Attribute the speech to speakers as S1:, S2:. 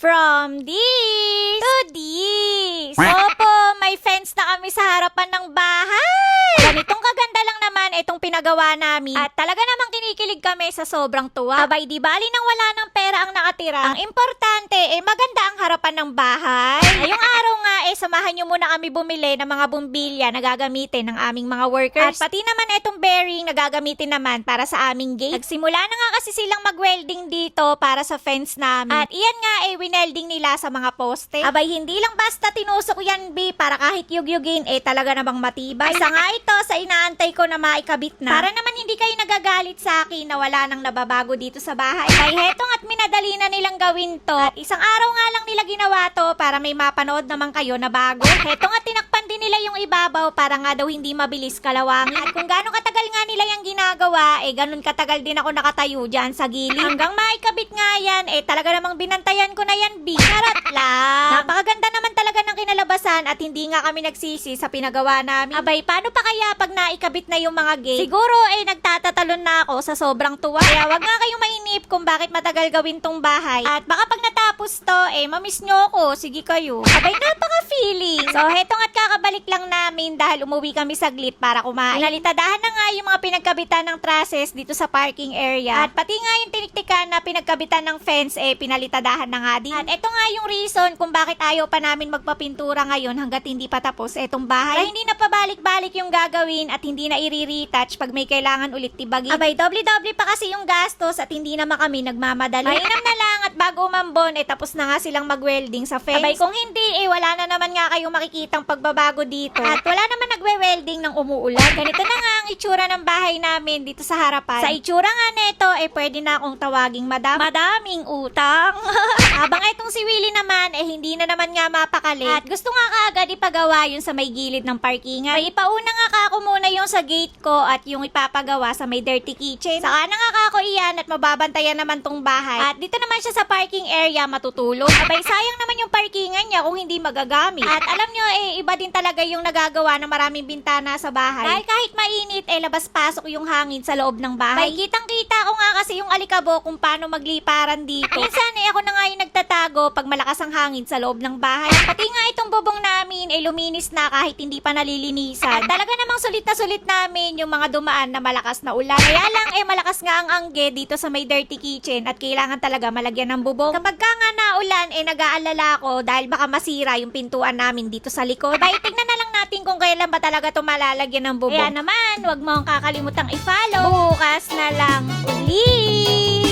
S1: From this to this. Opo, may fence na kami sa harapan ng bahay. Ganitong kaganda lang naman itong pinagawa namin. At talaga namang kinikilig kami sa sobrang tuwa. Abay, di bali nang wala ng pera ang nakatira. Ang importante, maganda ang harapan ng bahay. Ngayong araw nga, samahan nyo muna kami bumili ng mga bumbilya na gagamitin ng aming mga workers. At pati naman itong bearing na gagamitin naman para sa aming gate. Nagsimula na nga kasi silang mag-welding dito para sa fence namin. At iyan nga, winelding nila sa mga poste. Abay, hindi lang basta tinusok yan, B, para kahit yugyugin, talaga namang matibay. Isa nga ito sa inaantay ko na maikabit na. Para naman hindi kayo nagagalit sa akin na wala nang nababago dito sa bahay. Ay, hetong at minadali na nilang gawin to. At isang araw nga lang nila ginawa to para may mapanood naman kayo na bago. Hetong at tinakpan din nila yung ibabaw para nga daw hindi mabilis kalawangin. At kung gaano katagal nga nila yung ginagawa, ganun katagal din ako nakatayo dyan sa gilid. Hanggang maikabit nga yan, talaga namang binantayan ko na yan, B. Charot lang. Napakaganda naman talaga ng kinalabasan at hindi nga kami nagsisi sa pinagawa namin. Abay, paano pa kaya pag naikabit na yung mga gate? Siguro, nagtatatalon na ako sa sobrang tuwa. Kaya wag nga kayong mainip kung bakit matagal gawin tong bahay. At baka pag natapos to, mamiss nyo ako. Sige kayo. Abay, napaka-feeling. So, hetong at kakabalik lang namin dahil umuwi kami saglit para kumain. Pinalitadahan na nga yung mga pinagkabitan ng trusses dito sa parking area. At pati nga yung tiniktikan na pinagkabitan ng fence, pinalitadahan na nga din. At ito nga yung reason kung bakit ayaw pa namin magpapintura ngayon hanggat hindi pa tapos etong bahay. Para hindi na pabalik-balik yung gagawin at hindi na i-retouch pag may kailangan ulit tibagin. Abay, doble-doble pa kasi yung gastos at hindi naman kami nagmamadali. Mainam na lang at bago umambon, tapos na nga silang mag-welding sa fence. Abay, kung hindi, wala na naman nga kayong makikitang pagbabago dito. At wala naman nagwe-welding ng umuulan. Ganito na nga ang itsura ng bahay namin dito sa harapan. Sa itsura nga neto, pwede na akong tawaging madaming utang. Habang itong si Willie naman, hindi na naman nga mapakali. At gusto nga kaagad ipagawa yun sa may gilid ng parkingan. May ipauna nga kako muna yung sa gate ko at yung ipapagawa sa may dirty kitchen. Saka na nga kako iyan at mababantayan naman tong bahay. At dito naman siya sa parking area matutulog. Abay, sayang naman yung parkingan niya kung hindi magagamit. At alam nyo, iba din talaga yung nagagawa ng maraming bintana sa bahay. Dahil kahit mainit, labas-pasok yung hangin sa loob ng bahay. Bay, kitang-kita ko nga kasi yung alikabok kung paano magliparan dito. Minsan, ako na nga yung nagtatago pag malakas ang hangin sa loob ng bahay. Pati nga itong bubong namin, luminis na kahit hindi pa nalilinisan. At talaga namang sulit na sulit namin yung mga dumaan na malakas na ulan. Kaya lang, malakas nga ang angge dito sa may dirty kitchen at kailangan talaga malagyan ng bubong. Kapag ka nga naulan, nag-aalala ko dahil baka masira yung pintuan namin dito sa likod. Bay, tignan na lang natin kung kailan ba talaga ito malalagyan ng bubong. Kaya naman, wag mo ang kakalimutang i-follow. Bukas na lang ulit.